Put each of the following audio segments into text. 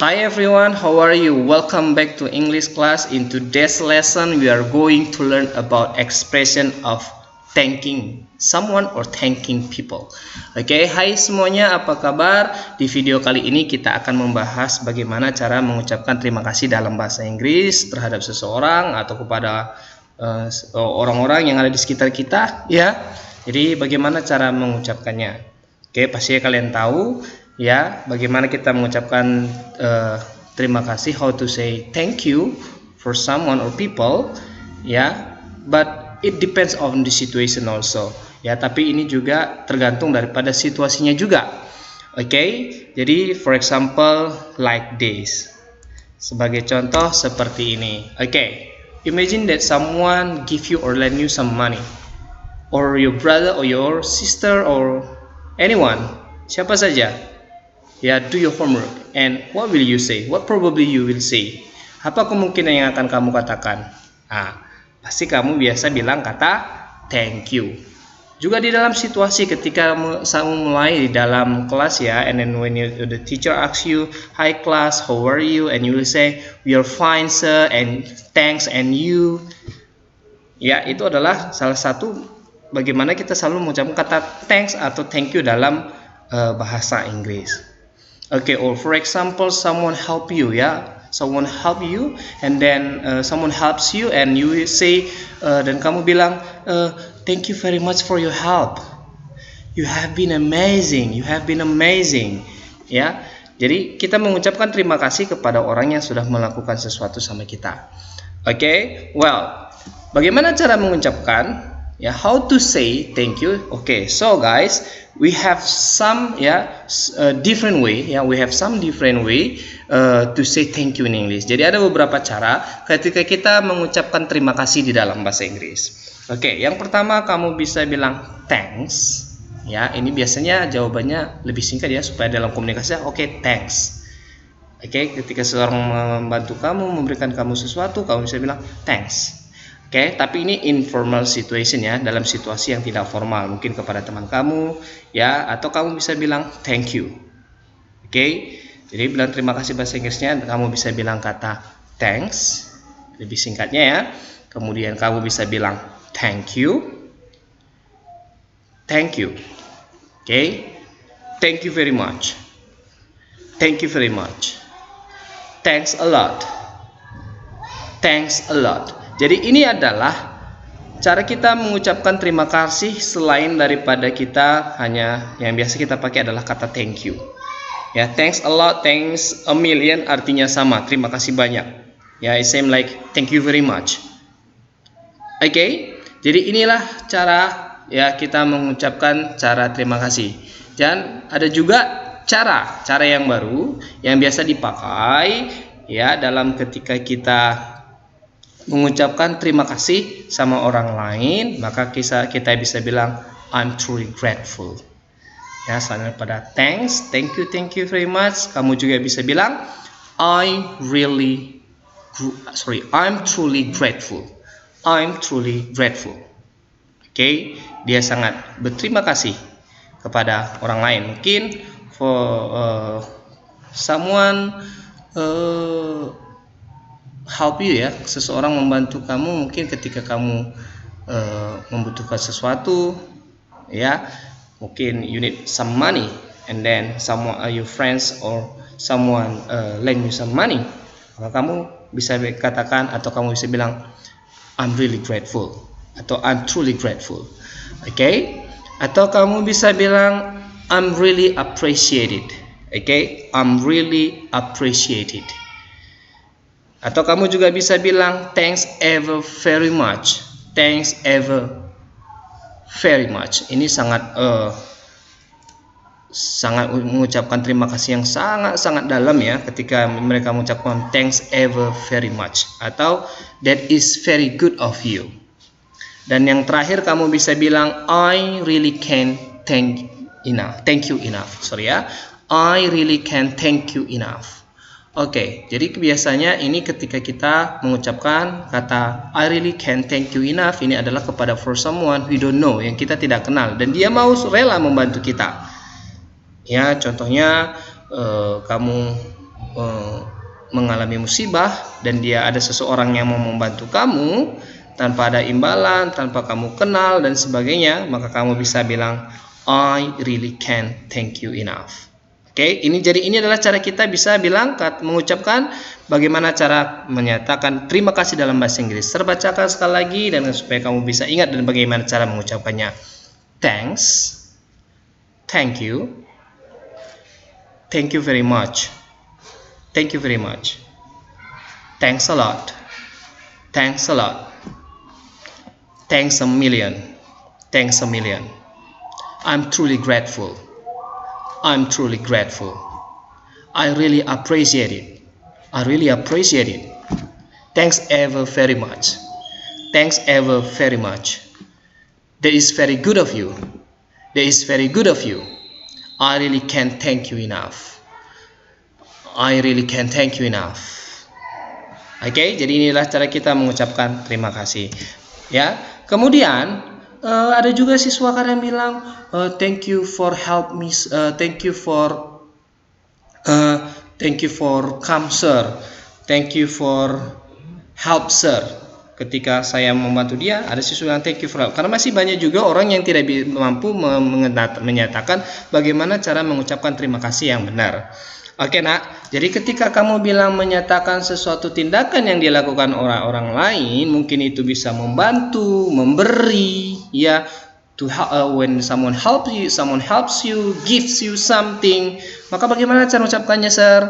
Hi everyone, how are you? Welcome back to English class. In today's lesson, we are going to learn about expression of thanking someone or thanking people. Oke, hai semuanya, apa kabar? Di video kali ini kita akan membahas bagaimana cara mengucapkan terima kasih dalam bahasa Inggris terhadap seseorang atau kepada orang-orang yang ada di sekitar kita, ya. Jadi bagaimana cara mengucapkannya? Oke, pasti kalian tahu ya bagaimana kita mengucapkan terima kasih, how to say thank you for someone or people, ya. But it depends on the situation also, ya. Tapi ini juga tergantung daripada situasinya juga. Oke, jadi for example like this. Sebagai contoh seperti ini. Oke, imagine that someone give you or lend you some money, or your brother or your sister or anyone, siapa saja. Ya, do your homework. And what will you say? What probably you will say? Apa kemungkinan yang akan kamu katakan? Pasti kamu biasa bilang kata thank you. Juga di dalam situasi ketika kamu mulai di dalam kelas, ya, and then when the teacher asks you, hi class, how are you? And you will say, we are fine sir, and thanks, and you. Ya, itu adalah salah satu bagaimana kita selalu mengucapkan kata thanks atau thank you dalam bahasa Inggris. Okay, or for example, someone help you, ya, someone help you, and then someone helps you, and you will say, dan kamu bilang, thank you very much for your help. You have been amazing. You have been amazing, ya. Jadi kita mengucapkan terima kasih kepada orang yang sudah melakukan sesuatu sama kita. Okay, well, bagaimana cara mengucapkan? Ya, how to say thank you? Okay, so guys, we have some different way. Ya, we have some different way to say thank you in English. Jadi ada beberapa cara ketika kita mengucapkan terima kasih di dalam bahasa Inggris. Oke, yang pertama kamu bisa bilang thanks. Ya, ini biasanya jawabannya lebih singkat ya supaya dalam komunikasi. Oke, thanks. Oke, ketika seseorang membantu kamu, memberikan kamu sesuatu, kamu bisa bilang thanks. Oke, tapi ini informal situation, ya, dalam situasi yang tidak formal, mungkin kepada teman kamu, ya, atau kamu bisa bilang thank you. Oke, jadi bilang terima kasih bahasa Inggrisnya kamu bisa bilang kata thanks, lebih singkatnya, ya. Kemudian kamu bisa bilang thank you, thank you. Oke, thank you very much, thank you very much, thanks a lot, thanks a lot. Jadi ini adalah cara kita mengucapkan terima kasih selain daripada kita hanya yang biasa kita pakai adalah kata thank you. Ya, thanks a lot, thanks a million artinya sama, terima kasih banyak. Ya, it same like thank you very much. Oke, jadi inilah cara ya kita mengucapkan cara terima kasih. Dan ada juga cara yang baru yang biasa dipakai ya dalam ketika kita mengucapkan terima kasih sama orang lain, maka kita bisa bilang I'm truly grateful. Ya, selain daripada thanks, thank you very much, kamu juga bisa bilang I'm truly grateful. I'm truly grateful. Oke, dia sangat berterima kasih kepada orang lain. Mungkin for someone help you, ya, seseorang membantu kamu mungkin ketika kamu membutuhkan sesuatu, ya, mungkin you need some money and then someone your friends or someone lend you some money, maka kamu bisa katakan atau kamu bisa bilang I'm really grateful atau I'm truly grateful. Okay? Atau kamu bisa bilang I'm really appreciated. Okay? I'm really appreciated. Atau kamu juga bisa bilang thanks ever very much. Thanks ever very much. Ini sangat mengucapkan terima kasih yang sangat dalam, ya, ketika mereka mengucapkan thanks ever very much atau that is very good of you. Dan yang terakhir kamu bisa bilang I really can thank you enough. I really can thank you enough. Oke, jadi biasanya ini ketika kita mengucapkan kata I really can thank you enough, ini adalah kepada for someone we don't know, yang kita tidak kenal, dan dia mau rela membantu kita. Ya, contohnya kamu mengalami musibah dan dia ada seseorang yang mau membantu kamu tanpa ada imbalan, tanpa kamu kenal dan sebagainya, maka kamu bisa bilang I really can't thank you enough. Oke, ini adalah cara kita bisa bilang mengucapkan bagaimana cara menyatakan terima kasih dalam bahasa Inggris. Saya bacakan sekali lagi dan supaya kamu bisa ingat dan bagaimana cara mengucapkannya. Thanks, thank you very much, thank you very much, thanks a lot, thanks a lot, thanks a million, thanks a million, I'm truly grateful, I'm truly grateful, I really appreciate it, I really appreciate it, thanks ever very much, thanks ever very much, that is very good of you, that is very good of you, I really can't thank you enough, I really can't thank you enough. Oke, jadi inilah cara kita mengucapkan terima kasih. Ya, kemudian ada juga siswa kadang bilang thank you for help me, thank you for come sir, thank you for help sir. Ketika saya membantu dia, ada siswa yang thank you for help. Karena masih banyak juga orang yang tidak mampu menyatakan bagaimana cara mengucapkan terima kasih yang benar. Oke nak, jadi ketika kamu bilang menyatakan sesuatu tindakan yang dilakukan orang lain, mungkin itu bisa membantu, memberi, ya, to when someone helps you, gives you something, maka bagaimana cara mengucapkannya, sir?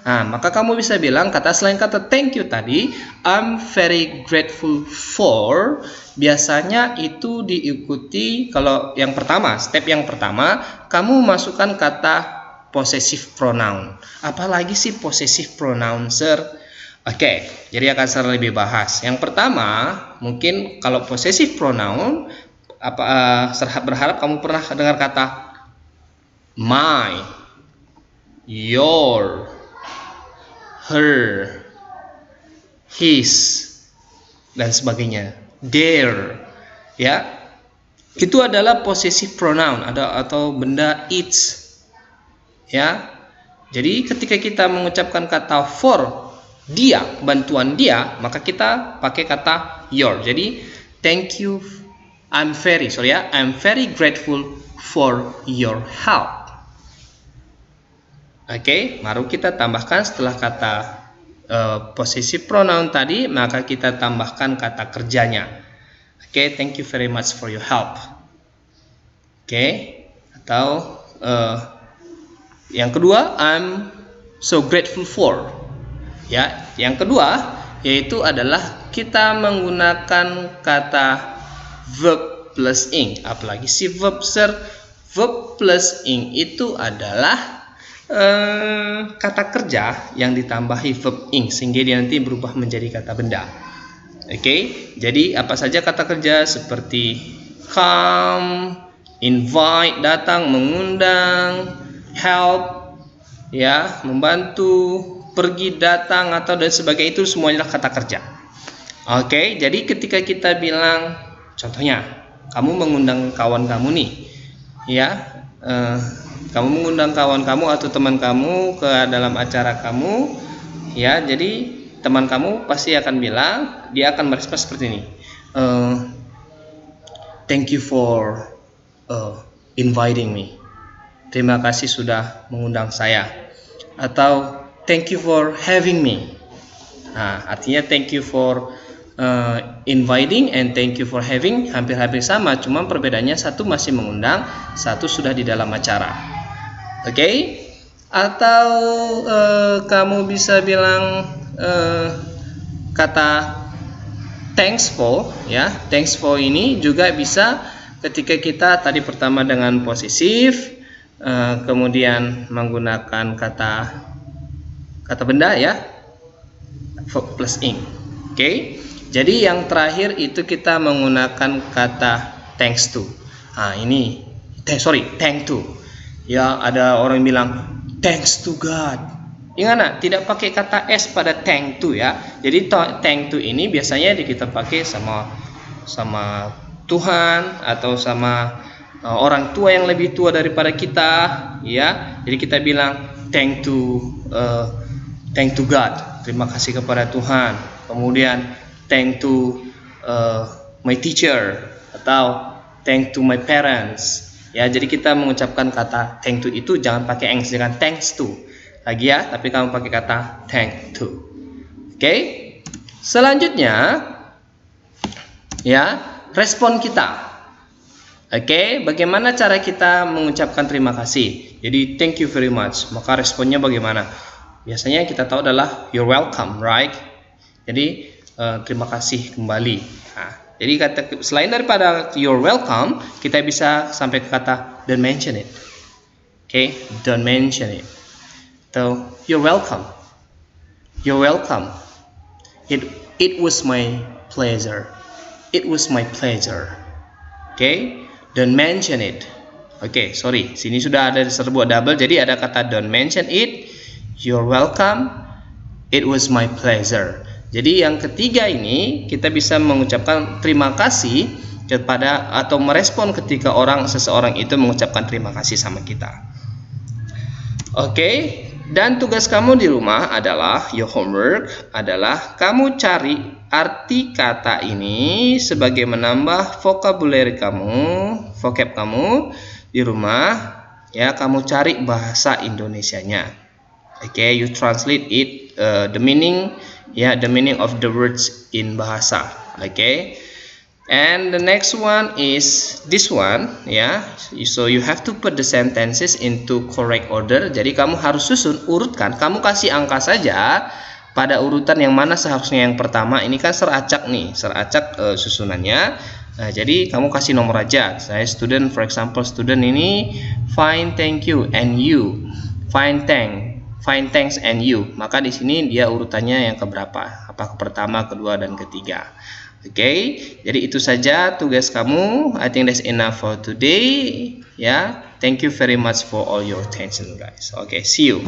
Nah, maka kamu bisa bilang selain kata thank you tadi, I'm very grateful for. Biasanya itu diikuti kalau yang pertama, step yang pertama, kamu masukkan kata possessive pronoun. Apalagi sih possessive pronoun, sir? Oke, jadi akan saya lebih bahas. Yang pertama, mungkin kalau possessive pronoun, berharap kamu pernah dengar kata my, your, her, his, dan sebagainya. Their, ya, itu adalah possessive pronoun atau benda its. Ya, jadi ketika kita mengucapkan kata for dia, bantuan dia, maka kita pakai kata your. Jadi thank you, I'm very grateful for your help. Oke, baru kita tambahkan setelah kata possessive pronoun tadi, maka kita tambahkan kata kerjanya. Oke, thank you very much for your help. Oke, atau yang kedua, I'm so grateful for. Ya, yang kedua yaitu adalah kita menggunakan kata verb plus ing. Apalagi si verb, sir? Verb plus ing itu adalah kata kerja yang ditambahi verb ing sehingga dia nanti berubah menjadi kata benda. Oke, jadi apa saja kata kerja seperti come, invite, datang, mengundang, help, ya, membantu, pergi, datang, atau dan sebagainya, itu semuanya kata kerja. Oke, jadi ketika kita bilang, contohnya, kamu mengundang kawan kamu nih, ya, kamu mengundang kawan kamu atau teman kamu ke dalam acara kamu, ya, jadi teman kamu pasti akan bilang, dia akan merespon seperti ini, thank you for inviting me. Terima kasih sudah mengundang saya. Atau thank you for having me. Nah, artinya thank you for inviting and thank you for having hampir-hampir sama, cuma perbedaannya satu masih mengundang, satu sudah di dalam acara. Oke? Atau kamu bisa bilang kata thanks for, ya. Thanks for ini juga bisa ketika kita tadi pertama dengan posesif, kemudian menggunakan kata benda, ya, verb plus ing. Oke, jadi yang terakhir itu kita menggunakan kata thanks to. Ini thank to. Ya, ada orang bilang thanks to God. Ingat, tidak pakai kata s pada thank to, ya. Jadi thank to ini biasanya kita pakai sama Tuhan atau sama orang tua yang lebih tua daripada kita, ya. Jadi kita bilang thank to thank to God, terima kasih kepada Tuhan. Kemudian thank to my teacher atau thank to my parents. Ya, jadi kita mengucapkan kata thank to itu jangan pakai eng, jangan thanks to lagi ya, tapi kamu pakai kata thank to. Oke? Selanjutnya ya, respon kita. Oke, bagaimana cara kita mengucapkan terima kasih? Jadi thank you very much. Maka responnya bagaimana? Biasanya kita tahu adalah you're welcome, right? Jadi terima kasih kembali. Nah, jadi selain daripada you're welcome, kita bisa sampai ke kata don't mention it. Oke, don't mention it. So you're welcome. You're welcome. It was my pleasure. It was my pleasure. Oke. Don't mention it. Oke, sorry. Sini sudah ada serbuk double, jadi ada kata don't mention it. You're welcome. It was my pleasure. Jadi yang ketiga ini kita bisa mengucapkan terima kasih kepada atau merespon ketika seseorang itu mengucapkan terima kasih sama kita. Oke. Dan tugas kamu di rumah adalah, your homework adalah kamu cari arti kata ini sebagai menambah vocabulary kamu, vocab kamu di rumah. Ya, kamu cari bahasa Indonesianya. Oke, you translate it, the meaning of the words in bahasa. Oke. And the next one is this one, ya. So you have to put the sentences into correct order. Jadi kamu harus urutkan. Kamu kasih angka saja pada urutan yang mana seharusnya yang pertama. Ini kan seracak nih, susunannya. Nah, jadi kamu kasih nomor aja. Saya student, for example, student ini fine, thank you, and you. Fine, thanks, and you. Maka di sini dia urutannya yang keberapa? Apakah pertama, kedua, dan ketiga? Oke, jadi itu saja tugas kamu. I think that's enough for today. Ya, thank you very much for all your attention, guys. Okay, see you.